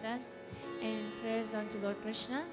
with us in prayers unto Lord Krishna.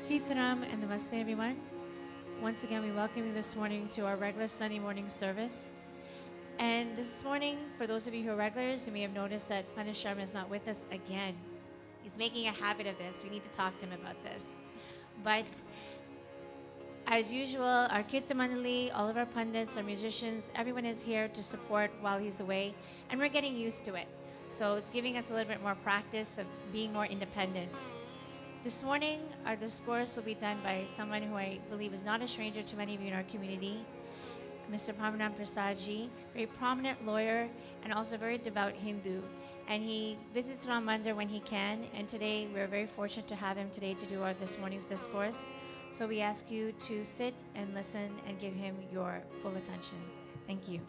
Sitaram and Namaste everyone. Once again, we welcome you this morning to our regular Sunday morning service. And this morning, for those of you who are regulars, you may have noticed that Pandit Sharma is not with us again. He's making a habit of this. We need to talk to him about this. But as usual, our Kirtan Mandali, all of our pundits, our musicians, everyone is here to support while he's away. And we're getting used to it. So it's giving us a little bit more practice of being more independent. This morning, our discourse will be done by someone who I believe is not a stranger to many of you in our community, Mr. Parmanand Prasadji, very prominent lawyer and also very devout Hindu. And he visits Ram Mandir when he can. And today, we're very fortunate to have him today to do this morning's discourse. So we ask you to sit and listen and give him your full attention. Thank you.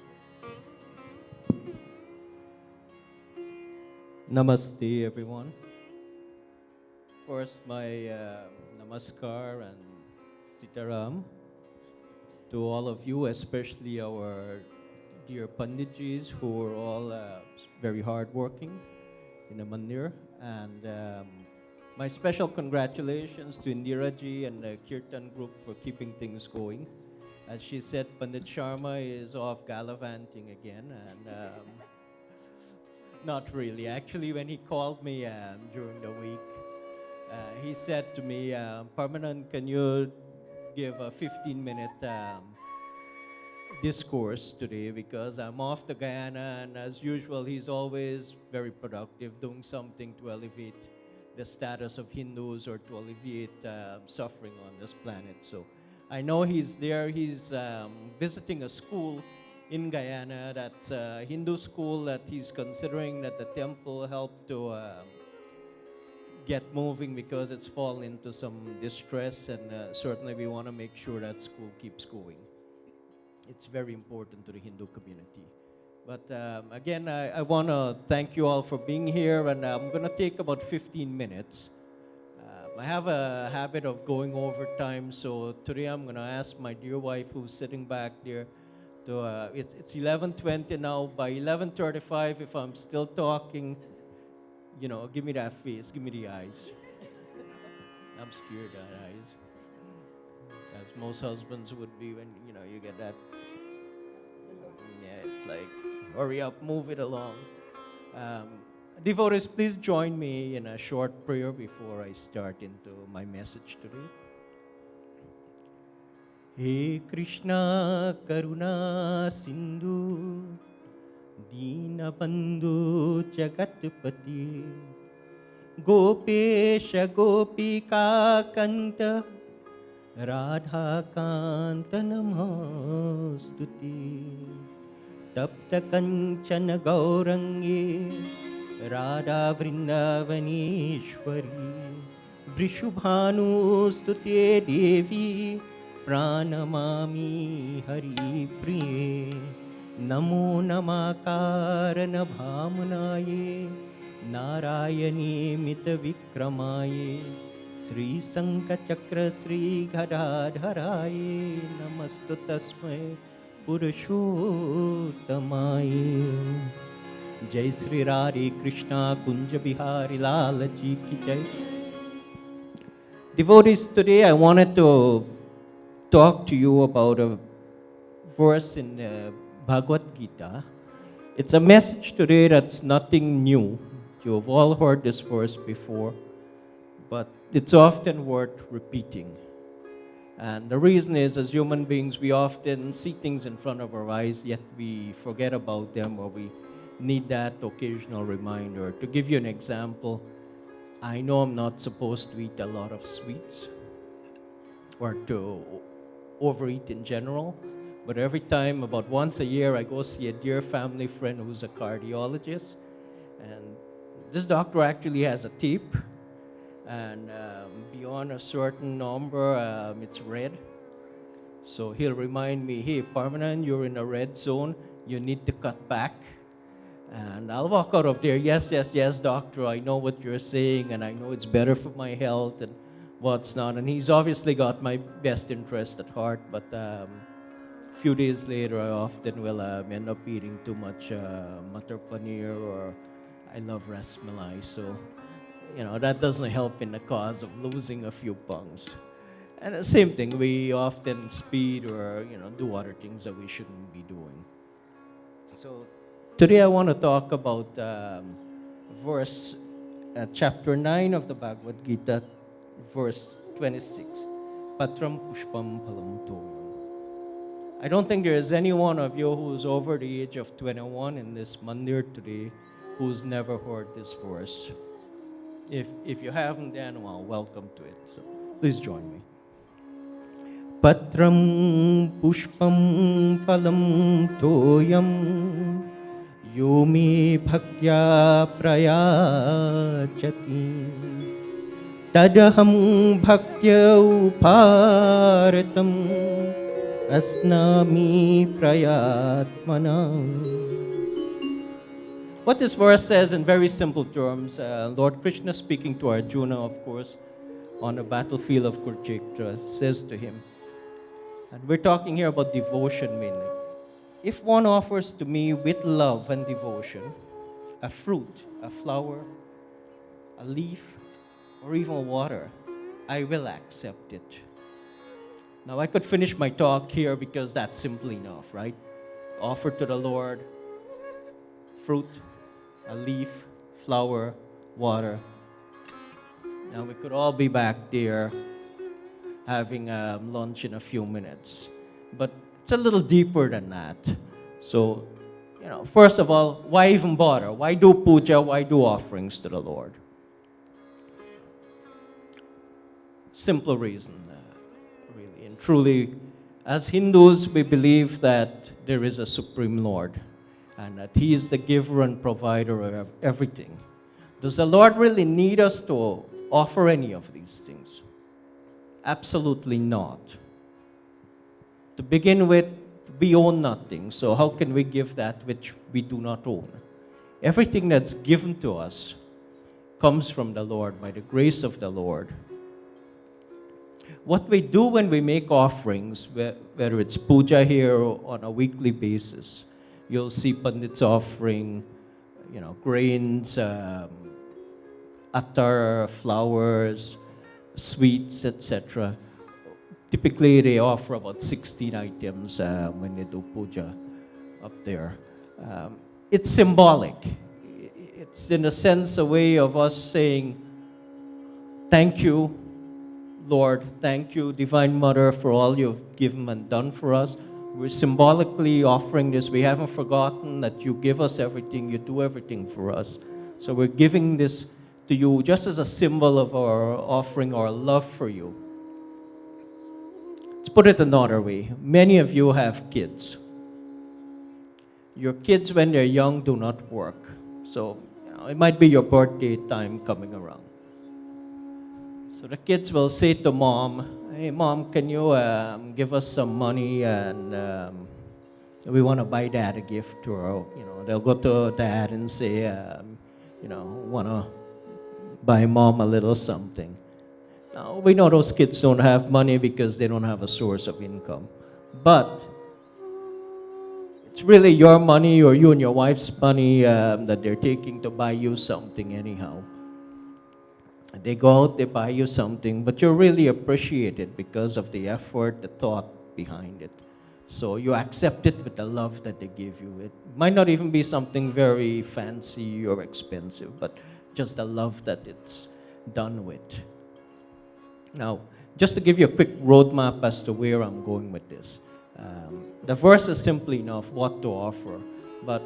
Namaste, everyone. First, my namaskar and sitaram to all of you, especially our dear Panditjis who are all very hardworking in the mandir. And my special congratulations to Indiraji and the Kirtan group for keeping things going. As she said, Pandit Sharma is off gallivanting again. And not really. Actually, when he called me during the week, he said to me, Parmanand, can you give a 15-minute discourse today, because I'm off to Guyana, and as usual, he's always very productive, doing something to elevate the status of Hindus or to alleviate suffering on this planet. So I know he's there. He's visiting a school in Guyana, that's a Hindu school that he's considering that the temple helped to get moving because it's fallen into some distress, and certainly we want to make sure that school keeps going. It's very important to the Hindu community. But again, I want to thank you all for being here, and I'm going to take about 15 minutes. I have a habit of going over time, so today I'm going to ask my dear wife who's sitting back there to, it's 11:20 now. By 11:35, if I'm still talking, give me that face, give me the eyes. I'm scared of eyes, as most husbands would be when, you get that. Yeah, it's like, hurry up, move it along. Devotees, please join me in a short prayer before I start into my message today. He Krishna Karuna Sindhu Deenabandhu Jagatpati Gopesha Gopika Kanta Radha Kanta Namastuti Tapta Kanchana Gaurangi Radha Vrindavaneshwari Vrishubhanu Stute Devi Pranamami Hari Priye Namo Namakarana Bhamunaye Narayani Mita Vikramaye Sri Sankachakra Sri Gadadharaye Namastu Tasmai Purushotamaye Jai Sri Radhe Krishna Kunja Bihari Lala Ji Ki Jai. Devotees, today I wanted to talk to you about a verse in Bhagavad Gita. It's a message today that's nothing new. You have all heard this verse before, but it's often worth repeating. And the reason is, as human beings, we often see things in front of our eyes, yet we forget about them, or we need that occasional reminder. To give you an example, I know I'm not supposed to eat a lot of sweets or to overeat in general, but every time, about once a year, I go see a dear family friend who's a cardiologist, and this doctor actually has a tape, and beyond a certain number, it's red. So he'll remind me, hey, Parmanan, you're in a red zone, you need to cut back. And I'll walk out of there, yes, doctor, I know what you're saying, and I know it's better for my health and what's not. And he's obviously got my best interest at heart, but a few days later, I often will end up eating too much matar paneer, or I love rasmalai, so that doesn't help in the cause of losing a few pounds. And the same thing, we often speed or do other things that we shouldn't be doing. So today I want to talk about verse chapter 9 of the Bhagavad Gita, verse 26. Patram pushpam phalam toyam. I don't think there is any one of you who's over the age of 21 in this mandir today who's never heard this verse. If you haven't, then well, welcome to it. So please join me. Patram pushpam phalam toyam yo me bhaktya prayachati tadaham bhaktya uparatam asnami prayatmana. What this verse says in very simple terms, Lord Krishna speaking to Arjuna, of course, on the battlefield of Kurukshetra, says to him, and we're talking here about devotion mainly. If one offers to me with love and devotion a fruit, a flower, a leaf, or even water, I will accept it. Now I could finish my talk here because that's simple enough, right? Offer to the Lord fruit, a leaf, flower, water. Now we could all be back there having lunch in a few minutes. But it's a little deeper than that. So, first of all, why even bother? Why do puja? Why do offerings to the Lord? Simple reason, really. And truly, as Hindus, we believe that there is a Supreme Lord, and that He is the giver and provider of everything. Does the Lord really need us to offer any of these things? Absolutely not. To begin with, we own nothing, so how can we give that which we do not own? Everything that's given to us comes from the Lord, by the grace of the Lord. What we do when we make offerings, whether it's puja here or on a weekly basis, you'll see pandits offering, grains, attar, flowers, sweets, etc. Typically, they offer about 16 items when they do puja up there. It's symbolic. It's, in a sense, a way of us saying, thank you, Lord, thank you, Divine Mother, for all you've given and done for us. We're symbolically offering this. We haven't forgotten that you give us everything, you do everything for us. So we're giving this to you just as a symbol of our offering our love for you. Let's put it another way. Many of you have kids. Your kids, when they're young, do not work. So it might be your birthday time coming around. So the kids will say to mom, hey, Mom, can you give us some money, and we want to buy Dad a gift. Or, they'll go to Dad and say, want to buy Mom a little something. Now, we know those kids don't have money because they don't have a source of income. But it's really your money, or you and your wife's money that they're taking to buy you something anyhow. They go out, they buy you something, but you really appreciate it because of the effort, the thought behind it. So you accept it with the love that they give you. It might not even be something very fancy or expensive, but just the love that it's done with. Now, just to give you a quick roadmap as to where I'm going with this. The verse is simply enough what to offer, but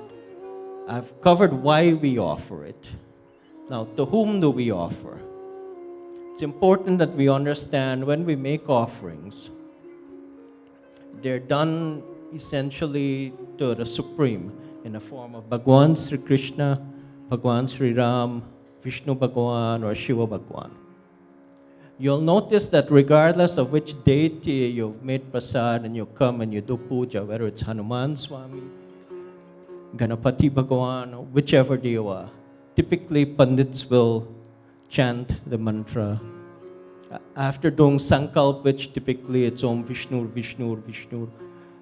I've covered why we offer it. Now, to whom do we offer? It's important that we understand when we make offerings, they're done essentially to the Supreme in the form of Bhagwan Sri Krishna, Bhagwan Sri Ram, Vishnu Bhagwan, or Shiva Bhagwan. You'll notice that regardless of which deity you've made prasad and you come and you do puja, whether it's Hanuman Swami, Ganapati Bhagwan, whichever deva, typically Pandits will chant the mantra. After doing Sankalp, which typically it's Om Vishnu, Vishnu, Vishnu,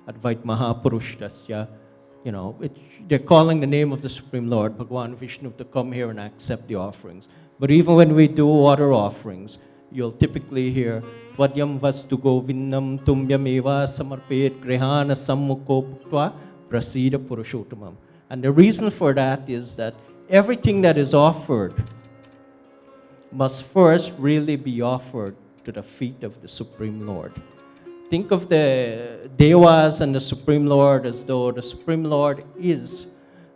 Advait Mahapurush Dasya, they're calling the name of the Supreme Lord, Bhagwan Vishnu, to come here and accept the offerings. But even when we do other offerings, you'll typically hear Tvadyam Vastu Govinnam Tumyameva Samarpet Grihana Sammukho Bhuktva Prasida Purushottamam. And the reason for that is that everything that is offered must first really be offered to the feet of the Supreme Lord. Think of the Devas and the Supreme Lord as though the Supreme Lord is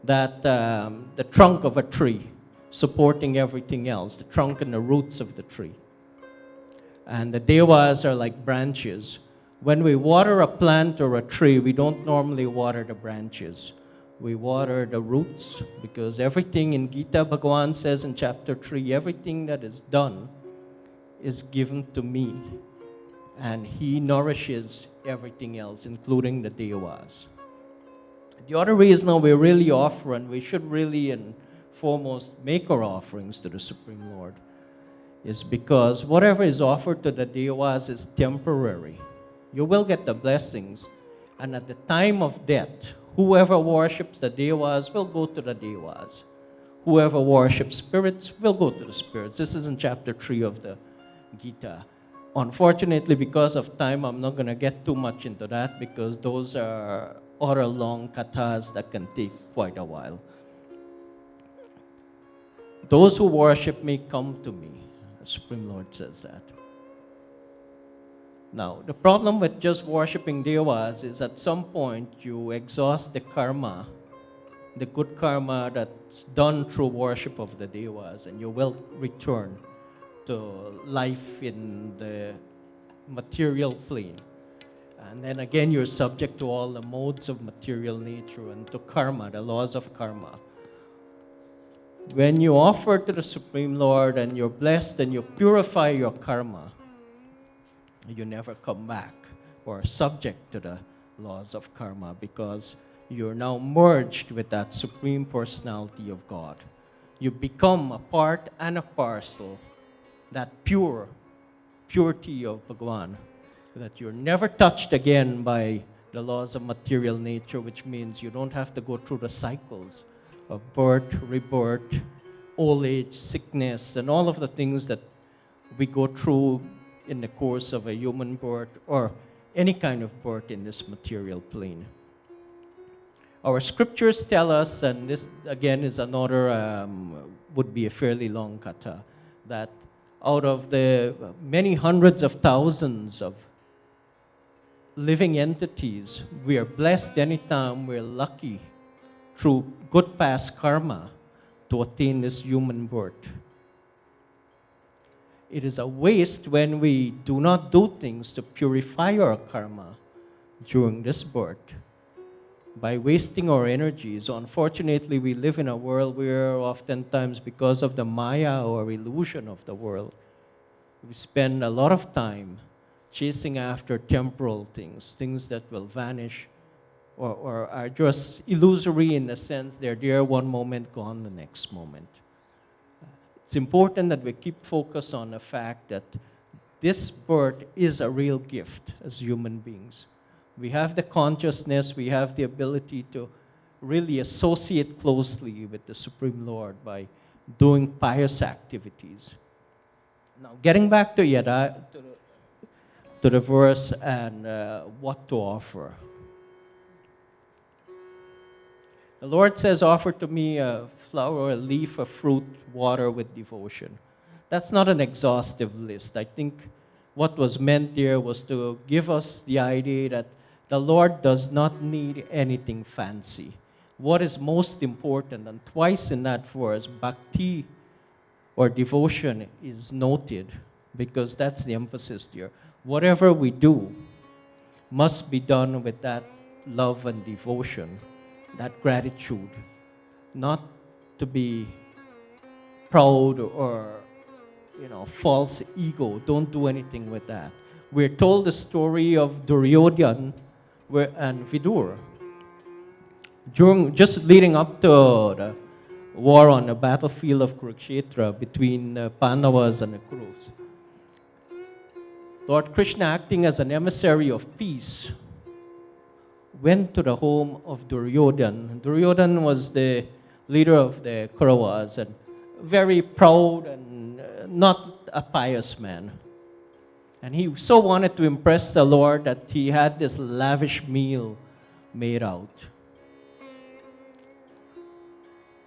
that the trunk of a tree supporting everything else, the trunk and the roots of the tree. And the Devas are like branches. When we water a plant or a tree, we don't normally water the branches. We water the roots, because everything in Gita, Bhagavan says in chapter 3, everything that is done is given to me. And he nourishes everything else, including the Devas. The other reason we really offer, and we should really and foremost make our offerings to the Supreme Lord, is because whatever is offered to the Devas is temporary. You will get the blessings, and at the time of death, whoever worships the Devas will go to the Devas. Whoever worships spirits will go to the spirits. This is in chapter 3 of the Gita. Unfortunately, because of time, I'm not going to get too much into that, because those are other long kathas that can take quite a while. Those who worship me come to me. The Supreme Lord says that. Now, the problem with just worshiping Devas is at some point you exhaust the karma, the good karma that's done through worship of the Devas, and you will return to life in the material plane. And then again, you're subject to all the modes of material nature and to karma, the laws of karma. When you offer to the Supreme Lord and you're blessed and you purify your karma, you never come back or are subject to the laws of karma because you're now merged with that Supreme Personality of God. You become a part and a parcel, that purity of Bhagavan, that you're never touched again by the laws of material nature, which means you don't have to go through the cycles of birth, rebirth, old age, sickness, and all of the things that we go through in the course of a human birth or any kind of birth in this material plane. Our scriptures tell us, and this again is another, would be a fairly long kata, that out of the many hundreds of thousands of living entities, we are blessed anytime we're lucky through good past karma to attain this human birth. It is a waste when we do not do things to purify our karma during this birth by wasting our energies. Unfortunately, we live in a world where oftentimes, because of the maya or illusion of the world, we spend a lot of time chasing after temporal things, things that will vanish or are just illusory in the sense they're there one moment, gone the next moment. It's important that we keep focus on the fact that this birth is a real gift as human beings. We have the consciousness, we have the ability to really associate closely with the Supreme Lord by doing pious activities. Now, getting back to Yada, to the verse and what to offer. The Lord says, offer to me a flower, a leaf, a fruit, water with devotion. That's not an exhaustive list. I think what was meant there was to give us the idea that the Lord does not need anything fancy. What is most important, and twice in that verse, bhakti or devotion is noted because that's the emphasis there. Whatever we do must be done with that love and devotion, that gratitude, not to be proud or, false ego. Don't do anything with that. We're told the story of Duryodhana and Vidur. Just leading up to the war on the battlefield of Kurukshetra between the Pandavas and the Kurus, Lord Krishna, acting as an emissary of peace, went to the home of Duryodhana. Duryodhana was the leader of the Kauravas and very proud and not a pious man. And he so wanted to impress the Lord that he had this lavish meal made out.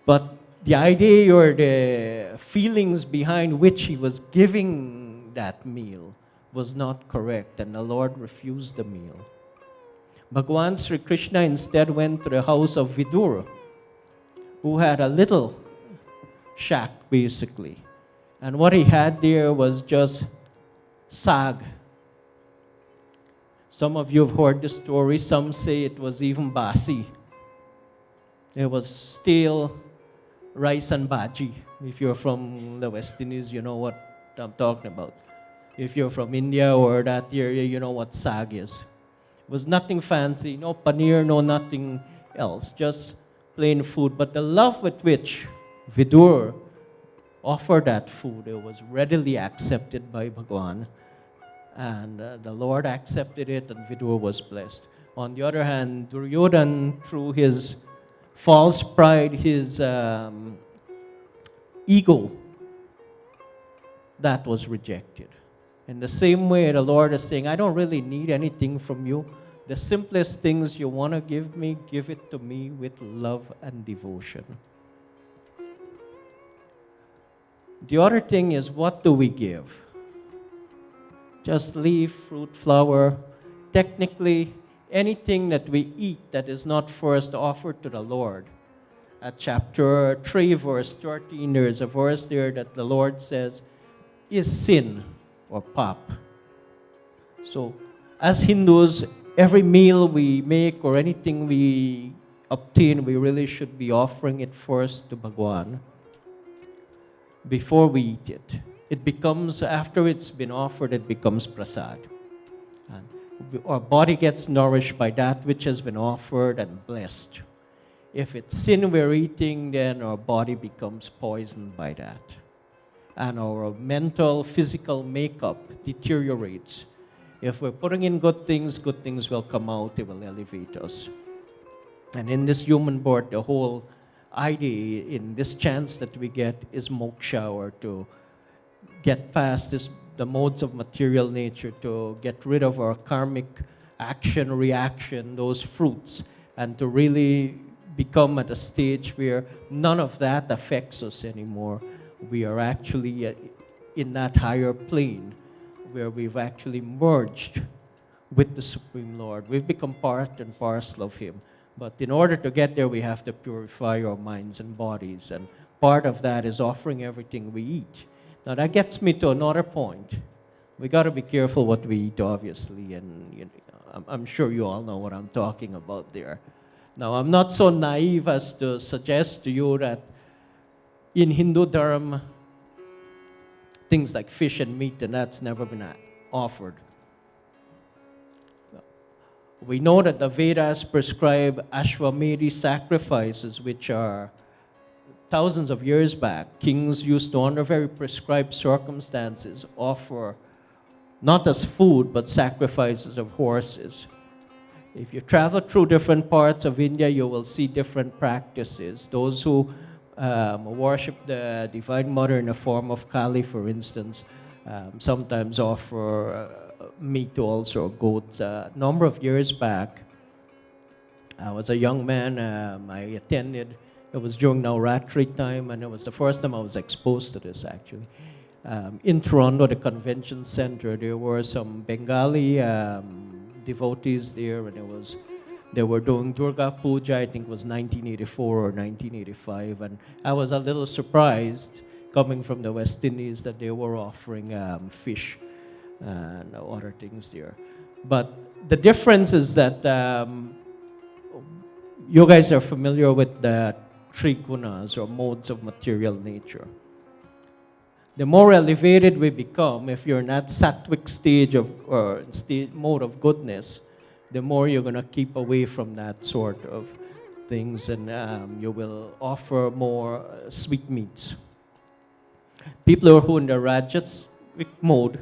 But the idea or the feelings behind which he was giving that meal was not correct, and the Lord refused the meal. Bhagavan Sri Krishna instead went to the house of Vidur, who had a little shack basically. And what he had there was just sag. Some of you have heard the story. Some say it was even basi. It was stale rice and bhaji. If you're from the West Indies, you know what I'm talking about. If you're from India or that area, you know what sag is. It was nothing fancy, no paneer, no nothing else, just plain food. But the love with which Vidur offered that food, it was readily accepted by Bhagavan. And the Lord accepted it, and Vidur was blessed. On the other hand, Duryodhana, through his false pride, his ego, that was rejected. In the same way, the Lord is saying, I don't really need anything from you. The simplest things you want to give me, give it to me with love and devotion. The other thing is, what do we give? Just leaf, fruit, flower. Technically, anything that we eat that is not first offered to the Lord. At chapter 3, verse 13, there is a verse there that the Lord says, is sin or pap. So, as Hindus, every meal we make or anything we obtain, we really should be offering it first to Bhagavan before we eat it. It becomes, after it's been offered, it becomes prasad. And Our body gets nourished by that which has been offered and blessed. If it's sin we're eating, then our body becomes poisoned by that. And our mental, physical makeup deteriorates. If we're putting in good things will come out, it will elevate us. And in this human birth, the whole idea in this chance that we get is moksha, or to get past the modes of material nature, to get rid of our karmic action, reaction, those fruits, and to really become at a stage where none of that affects us anymore. We are actually in that higher plane where we've actually merged with the Supreme Lord. We've become part and parcel of Him. But in order to get there, we have to purify our minds and bodies. And part of that is offering everything we eat. Now that gets me to another point. We got to be careful what we eat, obviously. And I'm sure you all know what I'm talking about there. Now, I'm not so naive as to suggest to you that in Hindu Dharma, things like fish and meat, and that's never been offered. We know that the Vedas prescribe Ashwamedhi sacrifices, which are thousands of years back. Kings used to, under very prescribed circumstances, offer not as food, but sacrifices of horses. If you travel through different parts of India, you will see different practices. Those who worship the Divine Mother in the form of Kali, for instance, sometimes offer meat also, goats. A number of years back, I was a young man. I attended, it was during Navratri time, and it was the first time I was exposed to this, actually. In Toronto, the convention center, there were some Bengali devotees there, and they were doing Durga Puja. I think it was 1984 or 1985, and I was a little surprised, coming from the West Indies, that they were offering fish and other things there. But the difference is that you guys are familiar with the three gunas, or modes of material nature. The more elevated we become, if you're in that sattvic stage mode of goodness, the more you're going to keep away from that sort of things, and you will offer more sweet meats. People who are in the Rajasic mode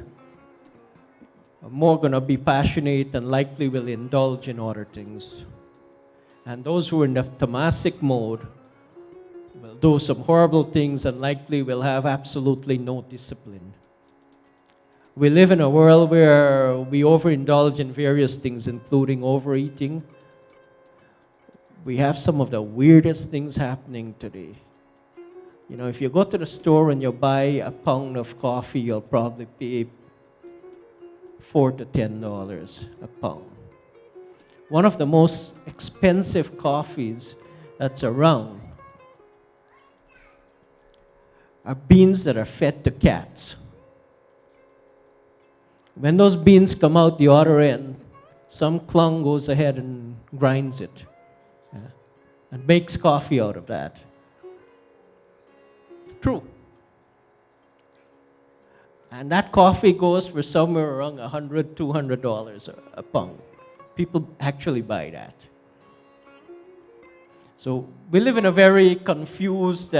are more going to be passionate and likely will indulge in other things. And those who are in the Tamasic mode will do some horrible things and likely will have absolutely no discipline. We live in a world where we overindulge in various things, including overeating. We have some of the weirdest things happening today. You know, if you go to the store and you buy a pound of coffee, you'll probably pay $4 to $10 a pound. One of the most expensive coffees that's around are beans that are fed to cats. When those beans come out the other end, some clown goes ahead and grinds it, and makes coffee out of that. True. And that coffee goes for somewhere around $100, $200 a pound. People actually buy that. So we live in a very confused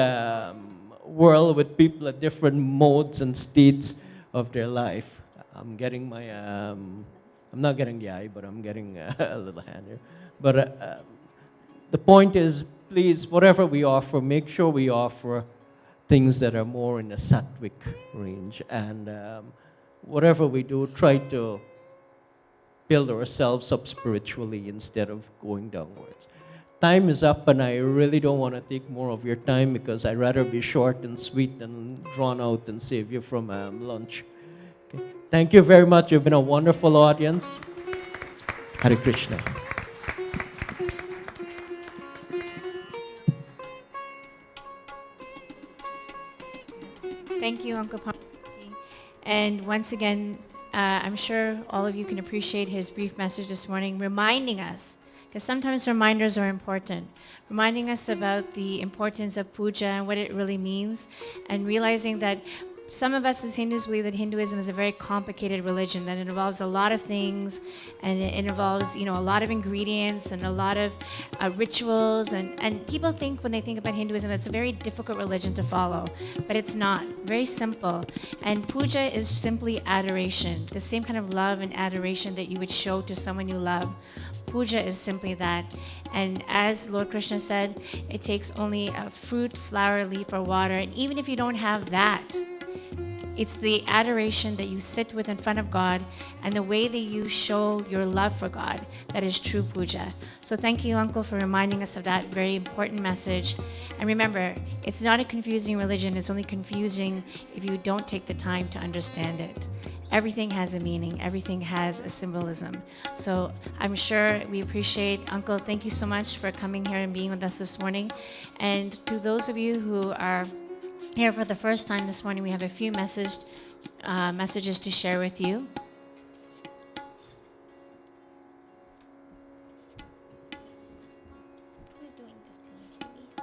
world with people at different modes and states of their life. I'm getting my, I'm not getting the eye, but I'm getting a little hand here. But the point is, please, whatever we offer, make sure we offer things that are more in the sattvic range. And whatever we do, try to build ourselves up spiritually instead of going downwards. Time is up, and I really don't want to take more of your time because I'd rather be short and sweet than drawn out and save you from lunch. Okay. Thank you very much. You've been a wonderful audience. Hare Krishna. Thank you, Uncle Pamji. And once again, I'm sure all of you can appreciate his brief message this morning, reminding us, because sometimes reminders are important, reminding us about the importance of puja and what it really means, and realizing that some of us as Hindus believe that Hinduism is a very complicated religion, that it involves a lot of things, and it involves, a lot of ingredients and a lot of rituals. And people think when they think about Hinduism, it's a very difficult religion to follow, but it's not. Very simple. And puja is simply adoration, the same kind of love and adoration that you would show to someone you love. Puja is simply that. And as Lord Krishna said, it takes only a fruit, flower, leaf, or water. And even if you don't have that, it's the adoration that you sit with in front of God and the way that you show your love for God that is true puja. So thank you, Uncle, for reminding us of that very important message. And remember, it's not a confusing religion. It's only confusing if you don't take the time to understand it. Everything has a meaning. Everything has a symbolism. So I'm sure we appreciate, Uncle, thank you so much for coming here and being with us this morning. And to those of you who are here for the first time this morning, we have a few messages to share with you. Who's doing this, Kalishvi?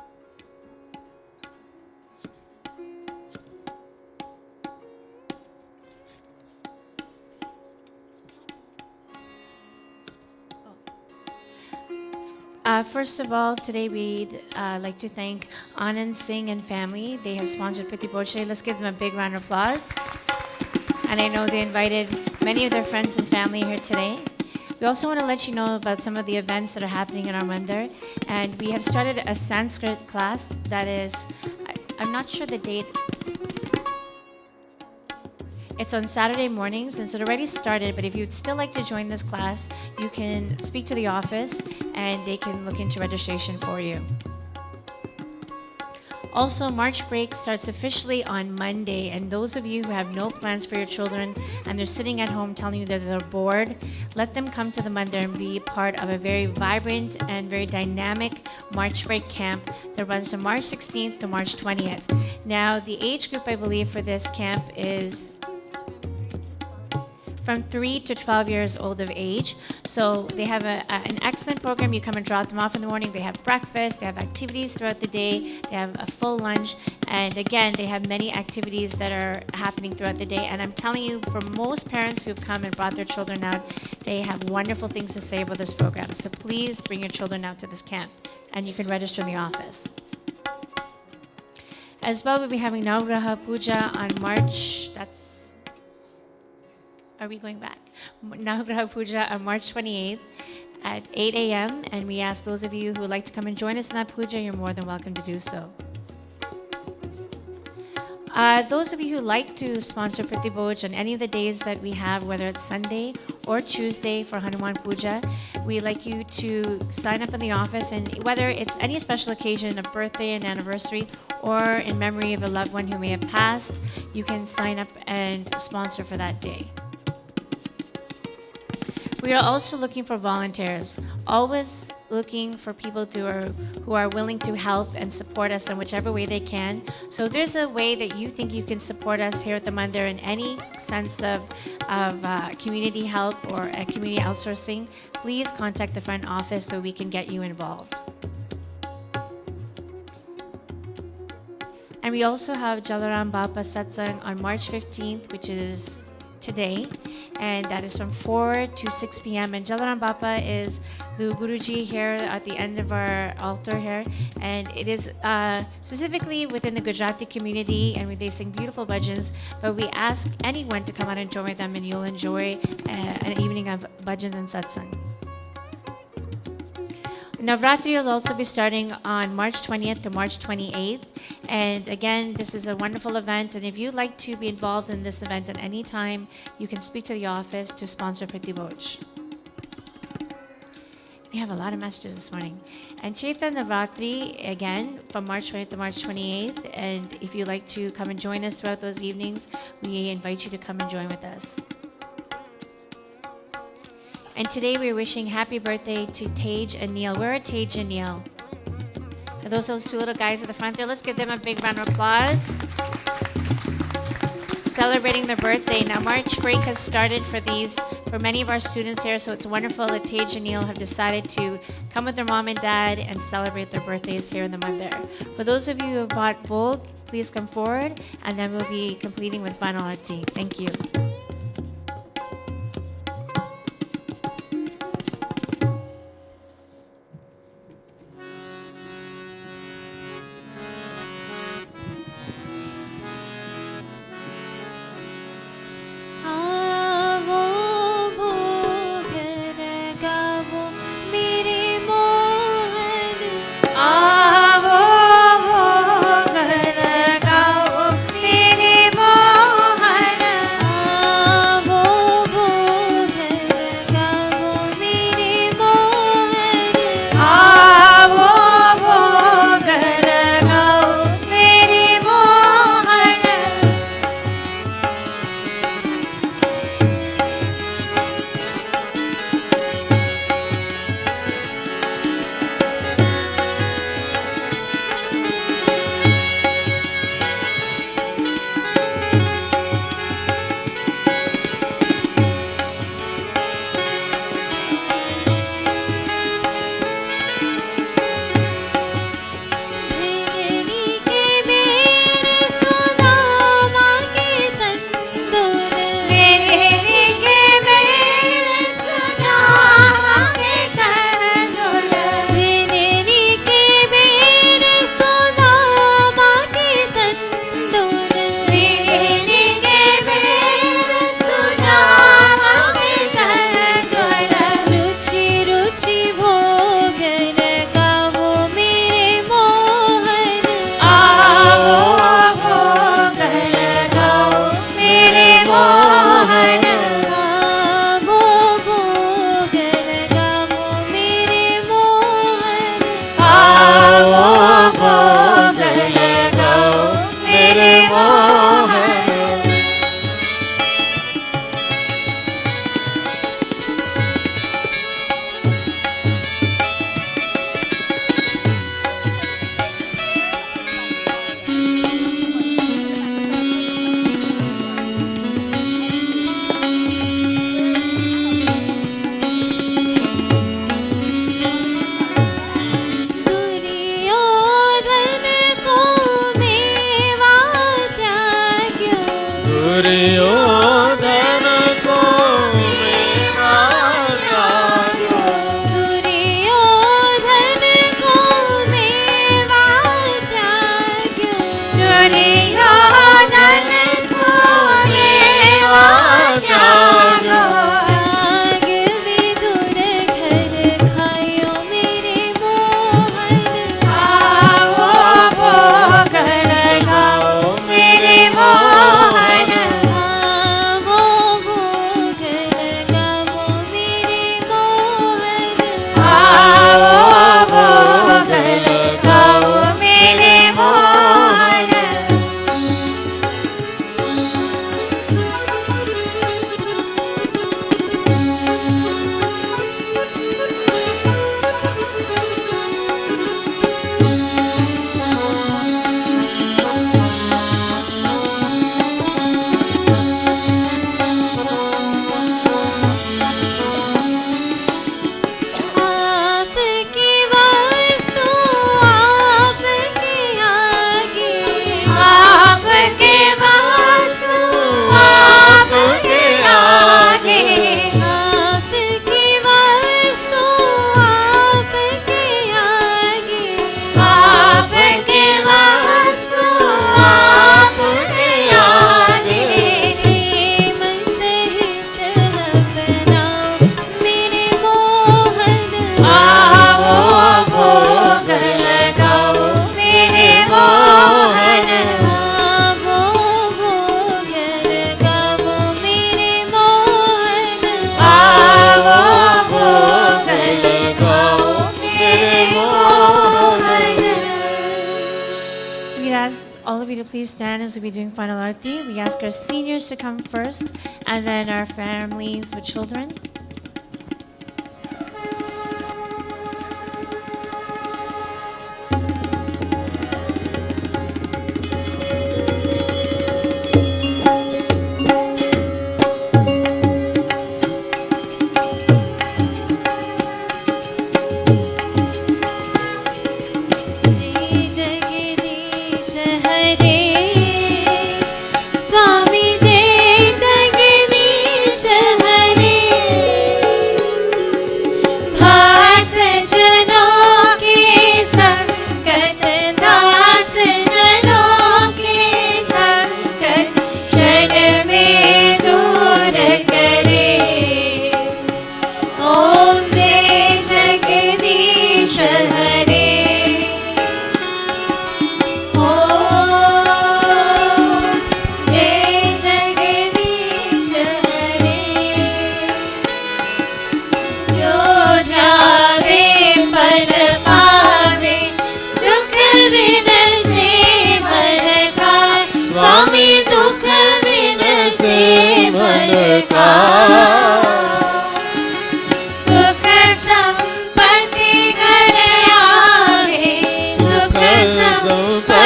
First of all, today we'd like to thank Anand Singh and family. They have sponsored Priti Bhoj. Let's give them a big round of applause. And I know they invited many of their friends and family here today. We also want to let you know about some of the events that are happening in our mandir. And we have started a Sanskrit class that is, I'm not sure the date. It's on Saturday mornings, and so it already started, but if you'd still like to join this class, you can speak to the office and they can look into registration for you. Also, March break starts officially on Monday, and those of you who have no plans for your children and they're sitting at home telling you that they're bored, let them come to the mandir and be part of a very vibrant and very dynamic March break camp that runs from March 16th to March 20th. Now, the age group, I believe, for this camp is from 3 to 12 years old of age. So they have an excellent program. You come and drop them off in the morning. They have breakfast. They have activities throughout the day. They have a full lunch. And again, they have many activities that are happening throughout the day. And I'm telling you, for most parents who've come and brought their children out, they have wonderful things to say about this program. So please bring your children out to this camp. And you can register in the office. As well, we'll be having Navgraha Puja on March, are we going back? Navgraha Puja on March 28th at 8 a.m. And we ask those of you who would like to come and join us in that puja, you're more than welcome to do so. Those of you who like to sponsor Priti Bhoj on any of the days that we have, whether it's Sunday or Tuesday for Hanuman Puja, we'd like you to sign up in the office, and whether it's any special occasion, a birthday, an anniversary, or in memory of a loved one who may have passed, you can sign up and sponsor for that day. We are also looking for volunteers, always looking for people who are willing to help and support us in whichever way they can. So if there's a way that you think you can support us here at the mandir in any sense of community help or community outsourcing, please contact the front office so we can get you involved. And we also have Jalaram Bapa Satsang on March 15th, which is today, and that is from 4 to 6 p.m. And Jalaram Bapa is the Guruji here at the end of our altar here, and it is specifically within the Gujarati community, and they sing beautiful bhajans, but we ask anyone to come out and join them, and you'll enjoy an evening of bhajans and satsang. Navratri will also be starting on March 20th to March 28th. And again, this is a wonderful event. And if you'd like to be involved in this event at any time, you can speak to the office to sponsor Priti Bhoj. We have a lot of messages this morning. And Chaitya Navratri, again, from March 20th to March 28th. And if you'd like to come and join us throughout those evenings, we invite you to come and join with us. And today we're wishing happy birthday to Tej and Neil. Where are Tej and Neil? Are those two little guys at the front there? Let's give them a big round of applause. Celebrating their birthday. Now March break has started for these for many of our students here, so it's wonderful that Tage and Neil have decided to come with their mom and dad and celebrate their birthdays here in the Mandar. For those of you who have bought bulk, please come forward, and then we'll be completing with final arti. Thank you. All of you to please stand as we'll be doing final arti. We ask our seniors to come first, and then our families with children.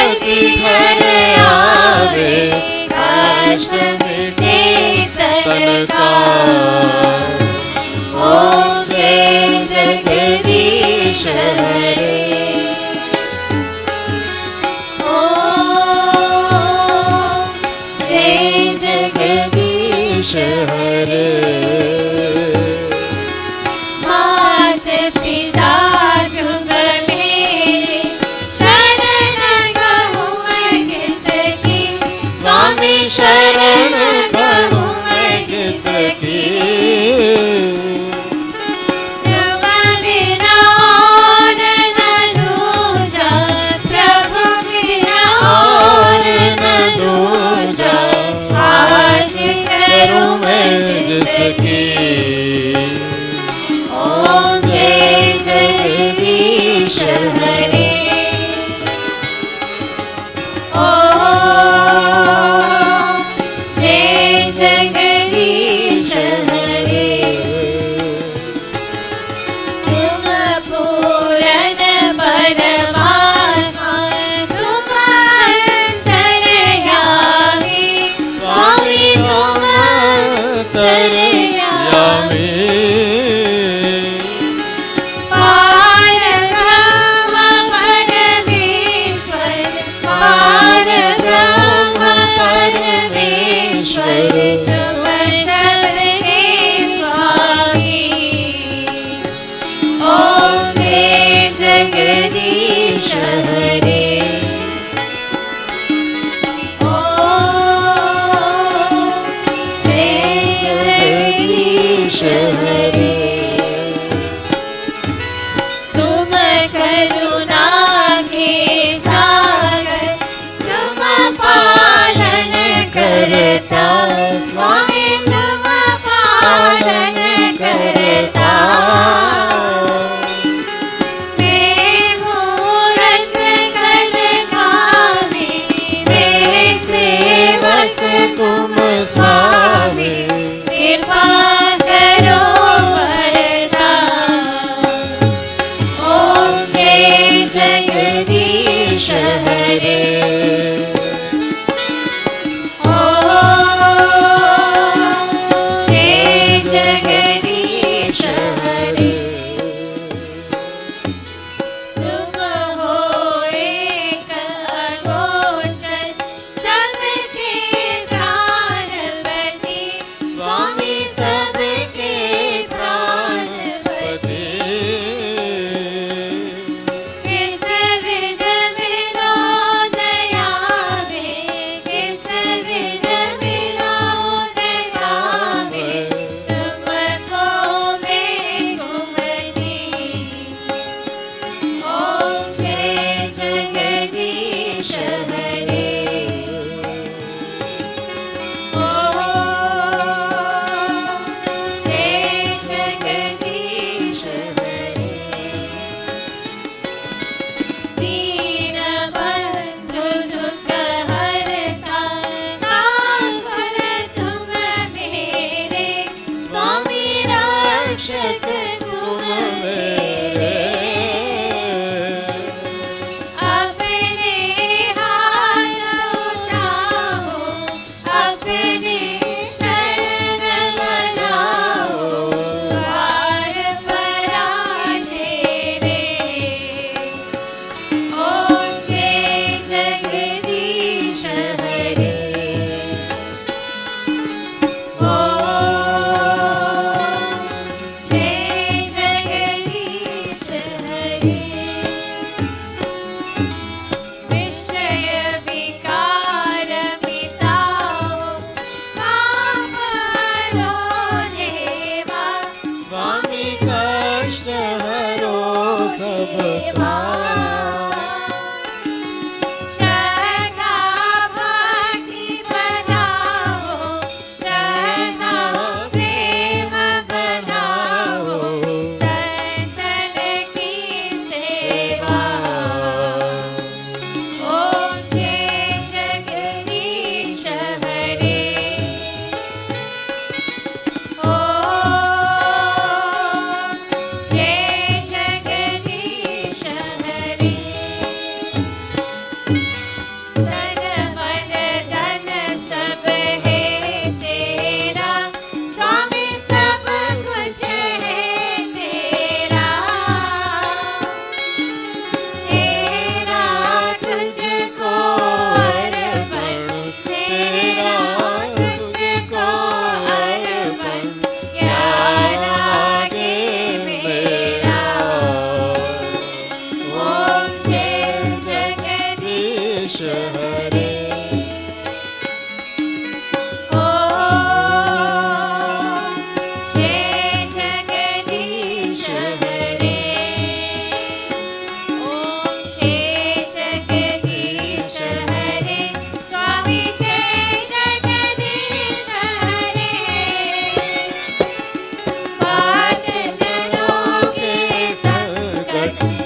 पति घर आवे, कष्ट मिटे तन का। ओम जय जगदीश हरे। ओम जय जगदीश हरे। मात पिता तुम मेरे, शरण कहूँ मैं किसकी। स्वामी शरण कहूँ मैं किसकी। तुम बिना और न दूजा, प्रभु बिना और न दूजा। आश करूँ मैं जिसकी। ओम जय जगदीश हरे। ओम जय जगदीश हरे। तुम पूरन परमात्मा, तुम अंतर्यामी। स्वामी तुम अंतर्यामी। पार ब्रह्म परमेश्वर, पार ब्रह्म परमेश्वर। तुम सबके स्वामी। ओम जय जगदीश हरे। ओम जय जगदीश हरे। तुम करुणा के सागर, तुम पालन करता। स्वामी तुम पालन करता। मैं मूरत कलगामी, मैं सेवक तुम स्वामी। कृपा करो वरदान। ओम जय जगदीश हरे। ओम जय जगदीश हरे। तुम हो एक अगोचर, सबके प्राण जगदीश हरे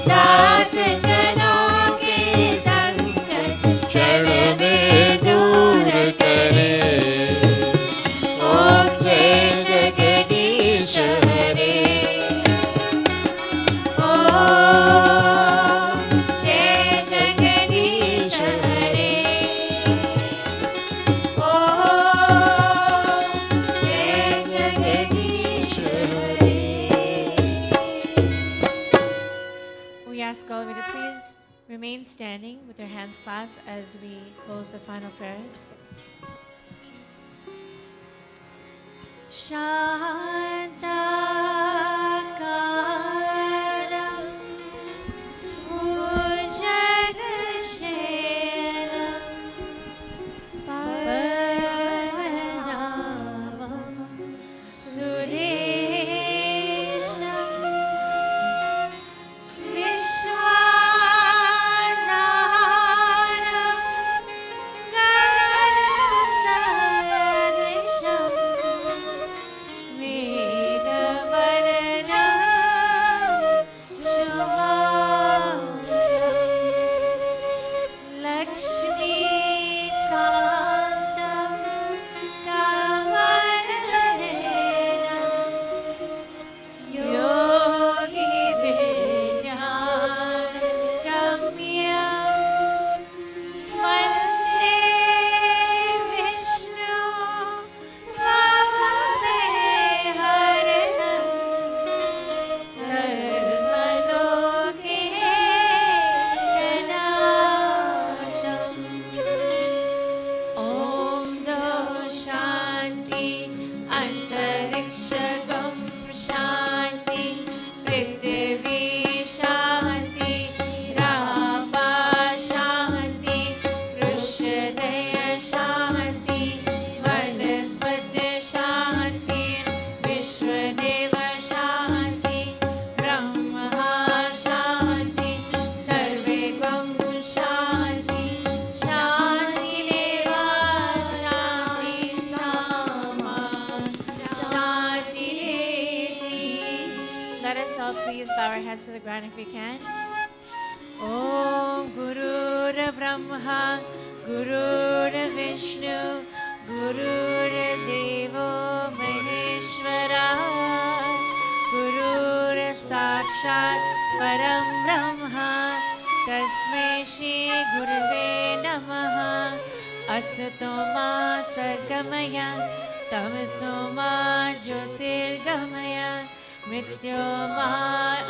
दास जनों के संकट क्षण में दूर करे ओम जय जगदीश हरे ओम जय जगदीश हरे ओम जय जगदीश हरे We ask all of you to please remain standing with your hands clasped as we close the final prayers. Shantakaram Bhujagashelam Padmanabham Suresham Vishwanaram Gaganasarisham Megavaranam Shubham Lakshmikantam Kamalanam Yogi Vidyaramyam Vande Vishnu Bhavadeharanam Sarvalokenatam Om Do Shanti Antarikshagam Shanti Prithvi Shanti Rapa Shanti Krishnaya Shanti Vanaspati Shanti Vishwadeva Shanti Brahma Shanti Sarve Gam Shanti Shanti Deva Shanti Sama Shanti Let us all please bow our heads to the ground if we can. Om Guru Brahma Guru Vishnu Guru Devo Maheshwara Guru Sakshat Param Brahma Tasmai Shri Gurave Namaha Asatoma Sargamaya Tamasoma Jyotirgamaya Mrityoma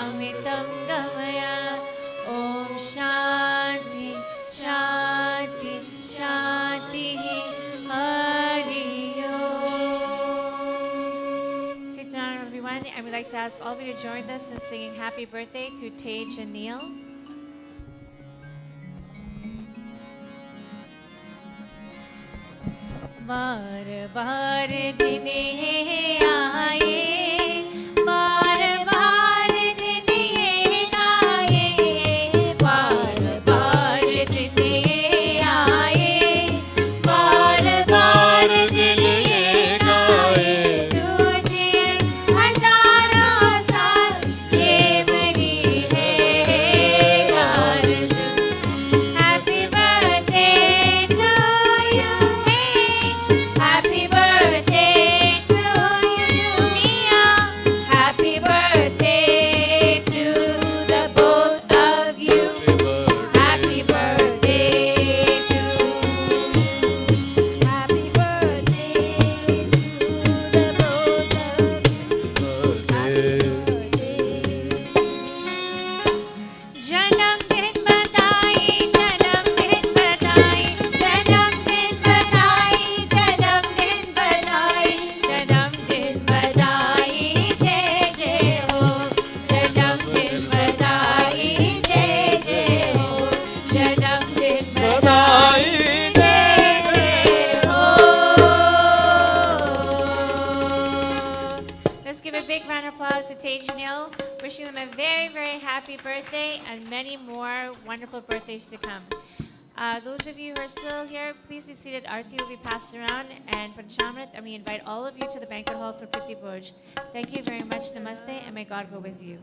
Amitam Gamaya Om Shanti Shanti Shanti Hari Om. Sit down everyone, and we'd like to ask all of you to join us in singing happy birthday to Tej and Neil. बार बार दिन आए बार बार दिन आए बार बार दिन आए बार बार दिन आए तुझे हजारों साल ये मेरी है आरज़ू Happy birthday to you, Tej. Happy birthday to you, a very, very happy birthday and many more wonderful birthdays to come. Those of you who are still here, please be seated. Arti will be passed around, and Panchamrit, and we invite all of you to the banquet hall for Priti Bhoj. Thank you very much. Namaste, and may God go with you.